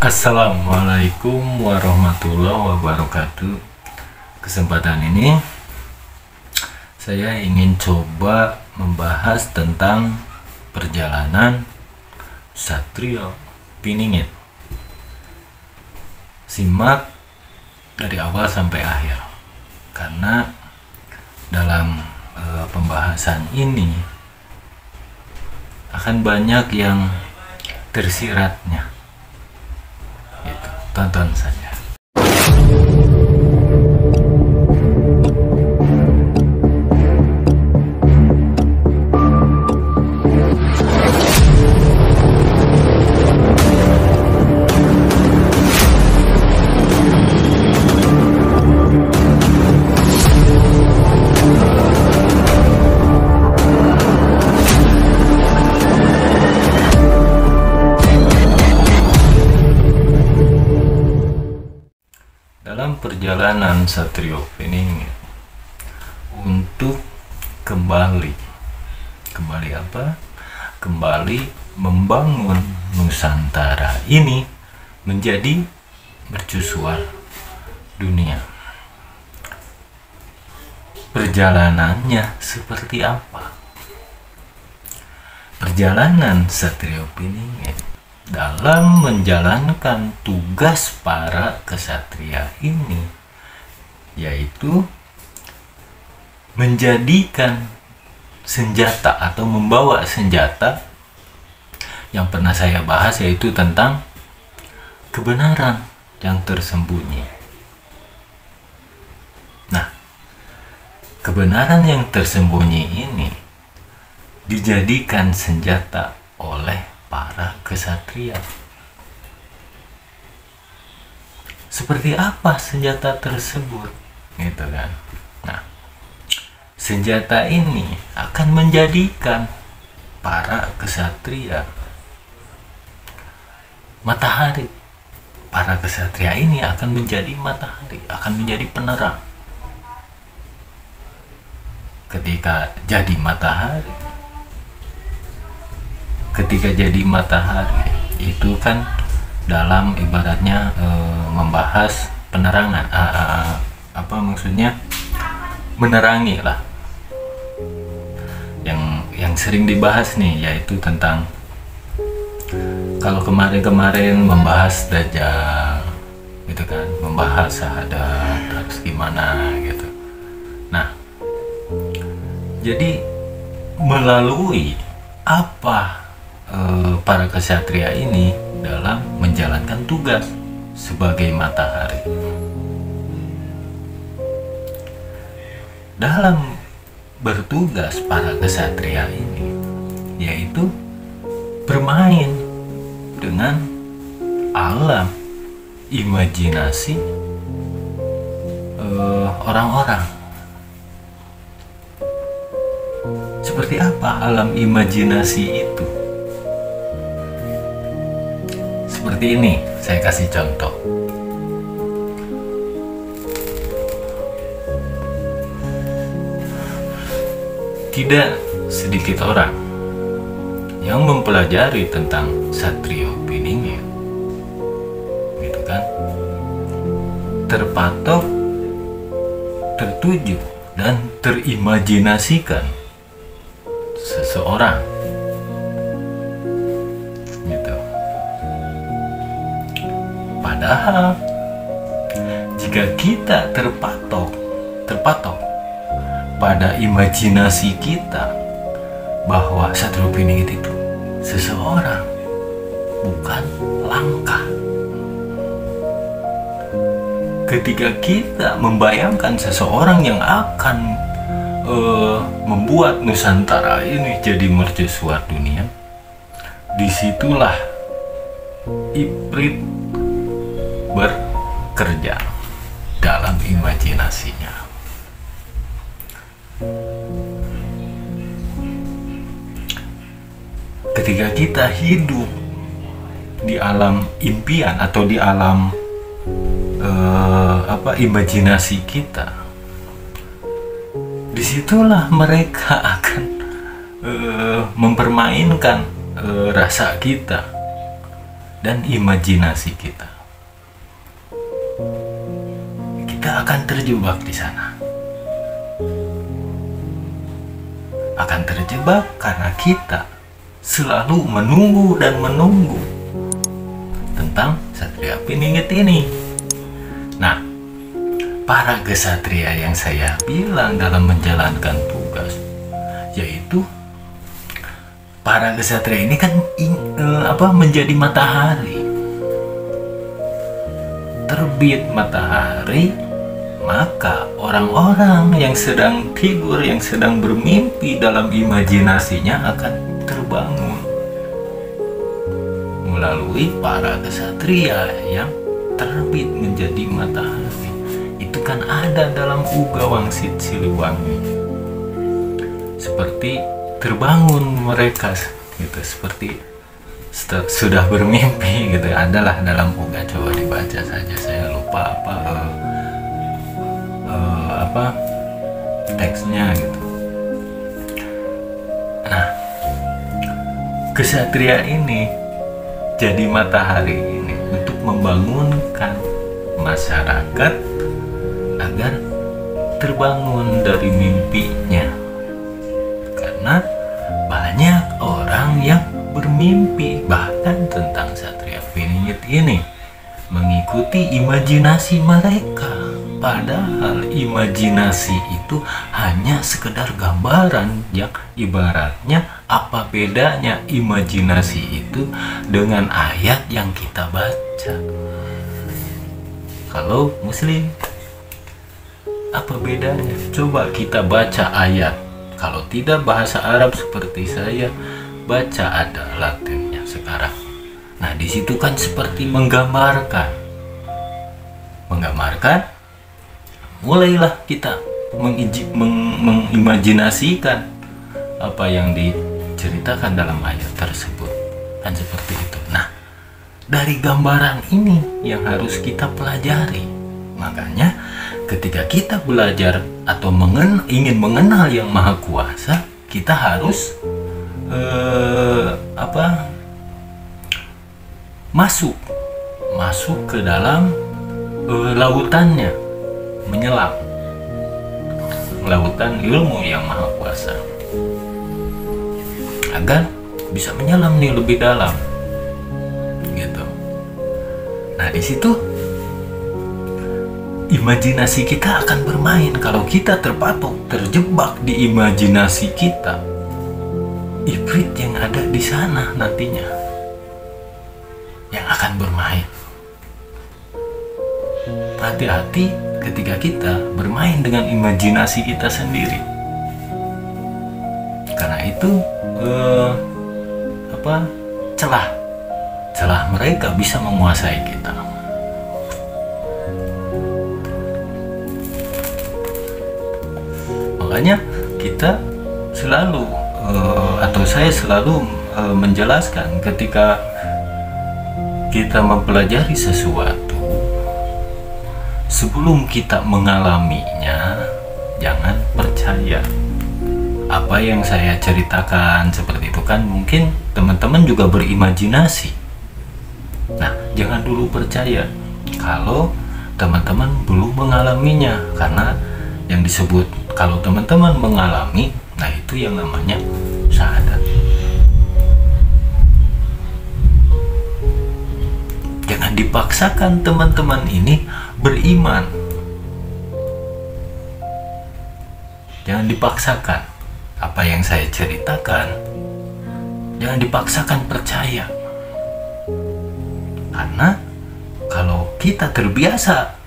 Assalamualaikum warahmatullahi wabarakatuh. Kesempatan ini saya ingin coba membahas tentang perjalanan Satrio Piningit. Simak dari awal sampai akhir, karena dalam pembahasan ini akan banyak yang tersiratnya. Itu, tonton saja. Dalam perjalanan Satrio Piningit untuk kembali apa? Kembali membangun Nusantara ini menjadi mercusuar dunia. Perjalanannya seperti apa? Perjalanan Satrio Piningit dalam menjalankan tugas para kesatria ini, yaitu menjadikan senjata atau membawa senjata yang pernah saya bahas, yaitu tentang kebenaran yang tersembunyi. Nah, kebenaran yang tersembunyi ini dijadikan senjata oleh para kesatria. Seperti apa senjata tersebut, gitu kan? Nah, senjata ini akan menjadikan para kesatria matahari. Para kesatria ini akan menjadi matahari, akan menjadi penerang. Ketika jadi matahari, itu kan dalam ibaratnya membahas penerangan, apa maksudnya, menerangi lah. Yang sering dibahas nih yaitu tentang, kalau kemarin membahas Dajjal gitu kan, membahas syahadat harus gimana gitu. Nah, jadi melalui apa para kesatria ini dalam menjalankan tugas sebagai matahari, dalam bertugas para kesatria ini yaitu bermain dengan alam imajinasi orang-orang. Seperti apa alam imajinasi itu? Seperti ini, saya kasih contoh. Tidak sedikit orang yang mempelajari tentang Satrio Piningit, gitu kan, terpatok, tertuju, dan terimajinasikan seseorang, gitu. Padahal jika kita terpatok pada imajinasi kita bahwa Satrio Piningit itu seseorang, bukan langkah. Ketika kita membayangkan seseorang yang akan membuat Nusantara ini jadi mercusuar dunia, disitulah Ifrit bekerja dalam imajinasinya. Ketika kita hidup di alam impian atau di alam imajinasi kita, disitulah mereka akan mempermainkan rasa kita, dan imajinasi kita. Kita akan terjebak di sana. Akan terjebak karena kita selalu menunggu dan menunggu tentang Satria Piningit ini. Nah, para kesatria yang saya bilang dalam menjalankan tugas, yaitu para kesatria ini kan menjadi matahari. Terbit matahari, maka orang-orang yang sedang tidur, yang sedang bermimpi dalam imajinasinya akan terbangun melalui para kesatria yang terbit menjadi matahari. Itu kan ada dalam Uga Wangsit Siliwangi. Seperti terbangun mereka gitu, seperti sudah bermimpi gitu. Adalah dalam Uga, coba dibaca saja, saya lupa apa teksnya gitu. Nah, kesatria ini jadi matahari ini untuk membangunkan masyarakat agar terbangun dari mimpinya, karena banyak orang yang bermimpi bahkan tentang Satria Piningit ini mengikuti imajinasi mereka, padahal imajinasi itu hanya sekedar gambaran yang ibaratnya apa bedanya imajinasi itu dengan ayat yang kita baca. Kalau Muslim, apa bedanya? Coba kita baca ayat. Kalau tidak bahasa Arab seperti saya, baca ada Latinnya sekarang. Nah, di situ kan seperti menggambarkan. Mulailah kita mengimajinasikan apa yang diceritakan dalam ayat tersebut. Kan seperti itu. Nah, dari gambaran ini yang harus kita pelajari. Makanya ketika kita belajar atau ingin mengenal Yang Maha Kuasa, kita harus masuk ke dalam lautannya, menyelam lautan ilmu Yang Maha Kuasa agar bisa menyelam nih lebih dalam gitu. Nah, di situ imajinasi kita akan bermain. Kalau kita terjebak di imajinasi kita, ibrit yang ada di sana nantinya yang akan bermain. Hati-hati ketika kita bermain dengan imajinasi kita sendiri, karena itu celah mereka bisa menguasai kita. Makanya kita selalu saya selalu menjelaskan ketika kita mempelajari sesuatu, sebelum kita mengalaminya, jangan percaya apa yang saya ceritakan. Seperti itu kan, mungkin teman-teman juga berimajinasi. Nah, jangan dulu percaya kalau teman-teman belum mengalaminya, karena yang disebut kalau teman-teman mengalami, nah itu yang namanya syahadat. Jangan dipaksakan teman-teman ini beriman. Jangan dipaksakan apa yang saya ceritakan. Jangan dipaksakan percaya. Karena kalau kita terbiasa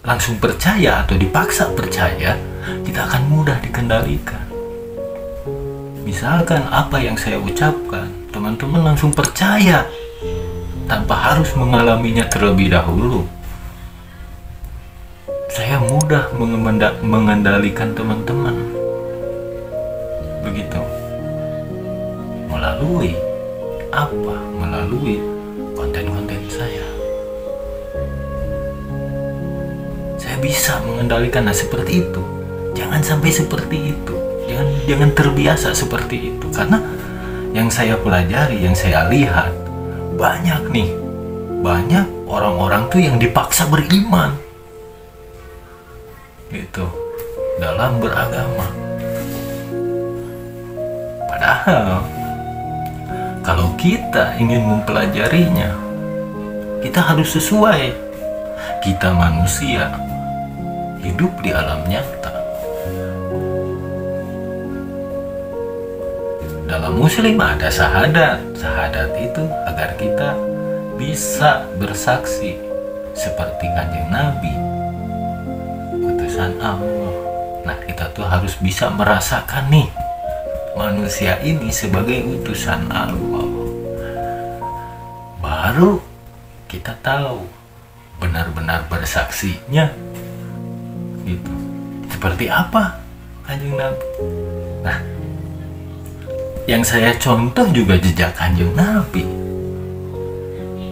langsung percaya atau dipaksa percaya, kita akan mudah dikendalikan. Misalkan apa yang saya ucapkan, teman-teman langsung percaya tanpa harus mengalaminya terlebih dahulu. Saya mudah mengendalikan teman-teman. Begitu. Melalui apa? Melalui konten-konten saya. Saya bisa mengendalikan. Nah, seperti itu. Jangan sampai seperti itu. Jangan terbiasa seperti itu. Karena yang saya pelajari, yang saya lihat, banyak orang-orang tuh yang dipaksa beriman gitu dalam beragama. Padahal kalau kita ingin mempelajarinya, kita harus sesuai. Kita manusia hidup di alam nyata. Dalam Muslim ada syahadat. Syahadat itu agar kita bisa bersaksi seperti Kanjeng Nabi, utusan Allah. Nah, kita tuh harus bisa merasakan nih manusia ini sebagai utusan Allah. Baru kita tahu benar-benar bersaksinya gitu. Seperti apa Kanjeng Nabi? Nah, yang saya contoh juga jejak Kanjeng Nabi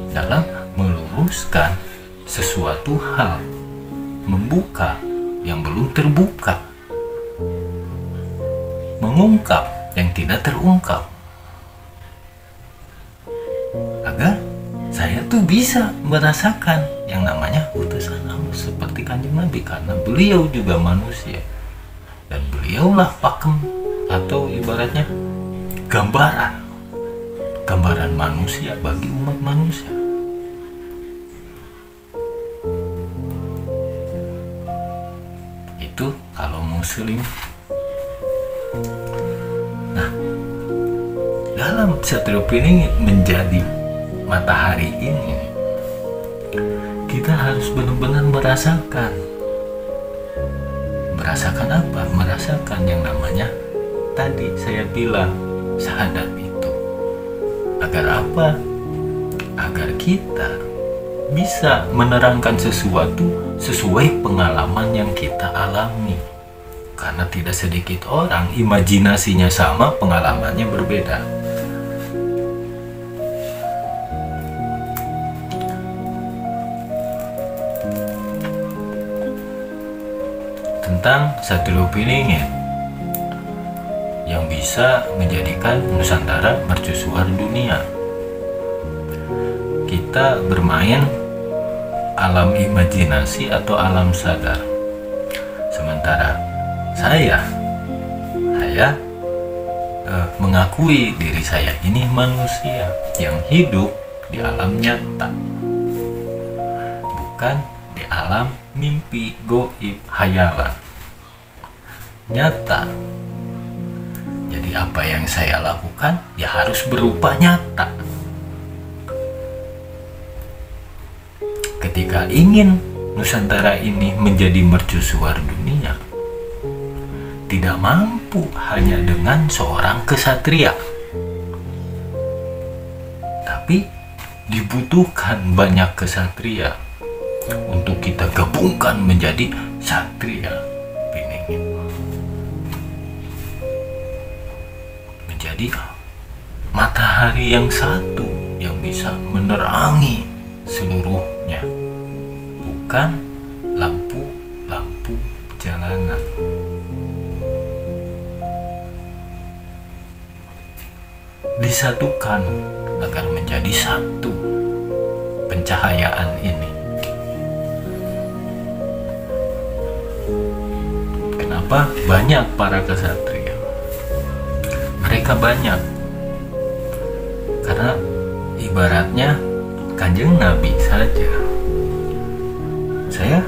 dalam meluruskan sesuatu hal, membuka yang belum terbuka, mengungkap yang tidak terungkap, agar saya tuh bisa merasakan yang namanya utusan Allah seperti Kanjeng Nabi, karena beliau juga manusia dan beliaulah pakem atau ibaratnya gambaran manusia bagi umat manusia. Itu kalau Muslim. Nah, dalam Satrio Piningit menjadi matahari ini, kita harus benar-benar merasakan apa? Merasakan yang namanya tadi saya bilang syahadat itu. Agar apa? Agar kita bisa menerangkan sesuatu sesuai pengalaman yang kita alami. Karena tidak sedikit orang imajinasinya sama, pengalamannya berbeda. Tentang Satrio Piningit yang bisa menjadikan Nusantara mercusuar dunia. Kita bermain alam imajinasi atau alam sadar. Sementara saya mengakui diri saya ini manusia yang hidup di alam nyata, bukan di alam mimpi, goib, hayalan. Nyata. Jadi apa yang saya lakukan ya harus berupa nyata. Ketika ingin Nusantara ini menjadi mercusuar dunia, tidak mampu hanya dengan seorang kesatria, tapi dibutuhkan banyak kesatria untuk kita gabungkan menjadi Satria Piningit, menjadi matahari yang satu yang bisa menerangi seluruhnya, bukan lampu-lampu jalanan. Disatukan agar menjadi satu pencahayaan ini. Kenapa banyak para kesatria? Mereka banyak karena ibaratnya Kanjeng Nabi saja. Saya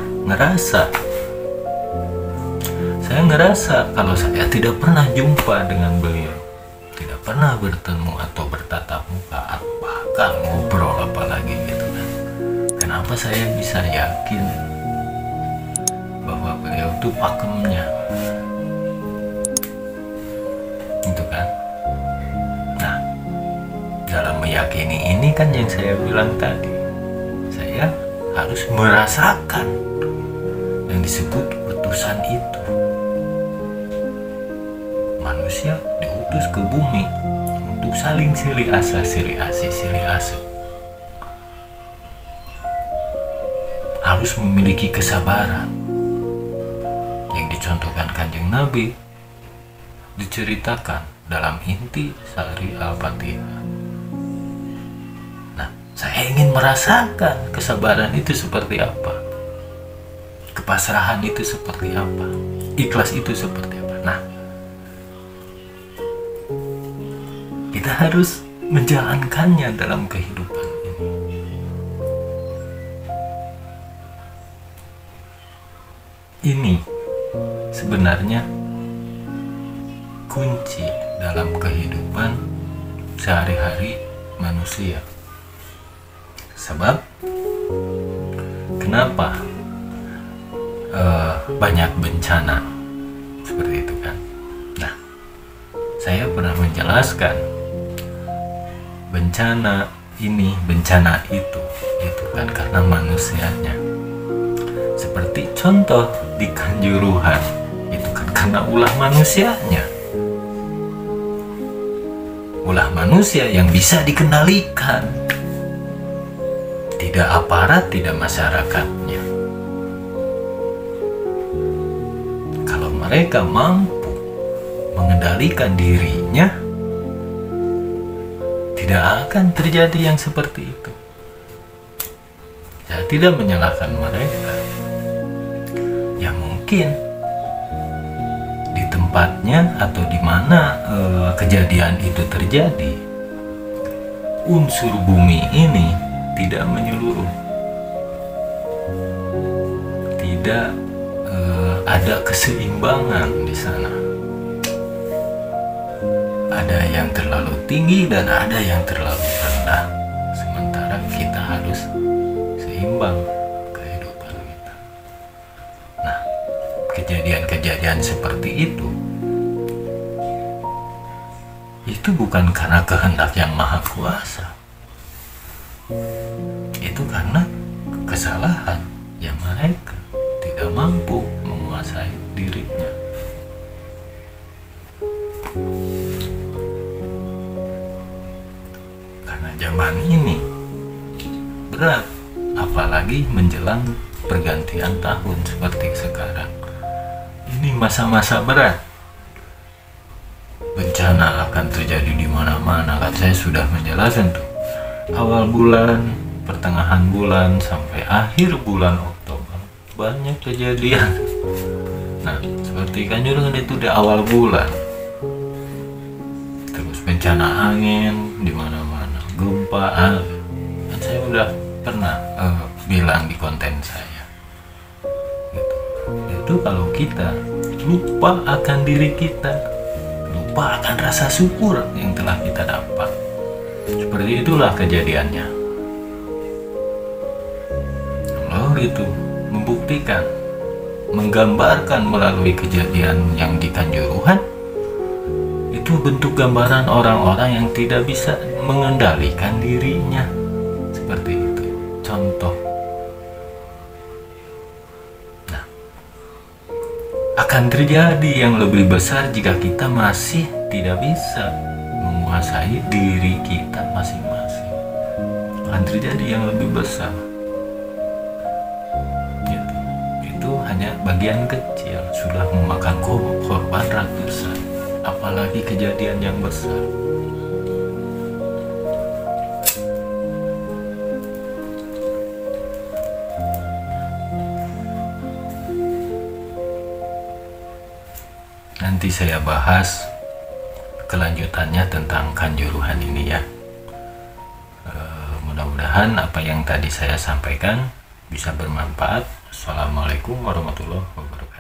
ngerasa kalau saya tidak pernah jumpa dengan beliau, tidak pernah bertemu atau bertatap muka, bahkan ngobrol apalagi gitu kan. Kenapa saya bisa yakin bahwa beliau itu pakemnya? Gitu kan. Nah, dalam meyakini ini kan yang saya bilang tadi, saya harus merasakan yang disebut utusan itu. Manusia diutus ke bumi untuk saling silih asa, silih asi, silih asuh. Harus memiliki kesabaran yang dicontohkan Kanjeng Nabi, diceritakan dalam inti Sari Al-Fatihah. Nah, Saya ingin merasakan kesabaran itu seperti apa, kepasrahan itu seperti apa, ikhlas itu seperti apa. Nah, kita harus menjalankannya dalam kehidupan ini. Ini sebenarnya kunci dalam kehidupan sehari-hari manusia. Sebab kenapa banyak bencana seperti itu kan? Nah, saya pernah menjelaskan bencana ini, bencana itu kan karena manusianya. Seperti contoh di Kanjuruhan, itu kan karena ulah manusianya. Ulah manusia yang bisa dikendalikan. Tidak aparat, tidak masyarakatnya. Kalau mereka mampu mengendalikan dirinya, tidak akan terjadi yang seperti itu. Saya tidak menyalahkan mereka. Ya mungkin di tempatnya atau di mana kejadian itu terjadi, unsur bumi ini tidak menyeluruh, tidak ada keseimbangan di sana. Ada yang terlalu tinggi dan ada yang terlalu rendah. Sementara kita harus seimbang kehidupan kita. Nah, kejadian-kejadian seperti itu bukan karena kehendak yang maha kuasa. Itu karena kesalahan yang mereka tidak mampu menguasai dirinya. Karena zaman ini berat, apalagi menjelang pergantian tahun seperti sekarang. Ini masa-masa berat. Bencana akan terjadi di mana-mana. Kan saya sudah menjelaskan tuh. Awal bulan, pertengahan bulan sampai akhir bulan Oktober banyak kejadian. Nah, seperti Kanjuruhan itu di awal bulan. Terus bencana angin di mana-mana, gempa. Kan saya udah pernah bilang di konten saya. Gitu. Itu kalau kita lupa akan diri kita, lupa akan rasa syukur yang telah kita dapat. Seperti itulah kejadiannya. Allah itu membuktikan, menggambarkan melalui kejadian yang di Kanjuruhan. Itu bentuk gambaran orang-orang yang tidak bisa mengendalikan dirinya. Seperti itu. Contoh. Nah, akan terjadi yang lebih besar jika kita masih tidak bisa menguasai diri kita masing-masing. Akan terjadi yang lebih besar. Gitu. Itu hanya bagian kecil, sudah memakan korban ratusan, apalagi kejadian yang besar. Nanti saya bahas kelanjutannya tentang Kanjuruhan ini ya. Mudah-mudahan apa yang tadi saya sampaikan bisa bermanfaat. Assalamualaikum warahmatullahi wabarakatuh.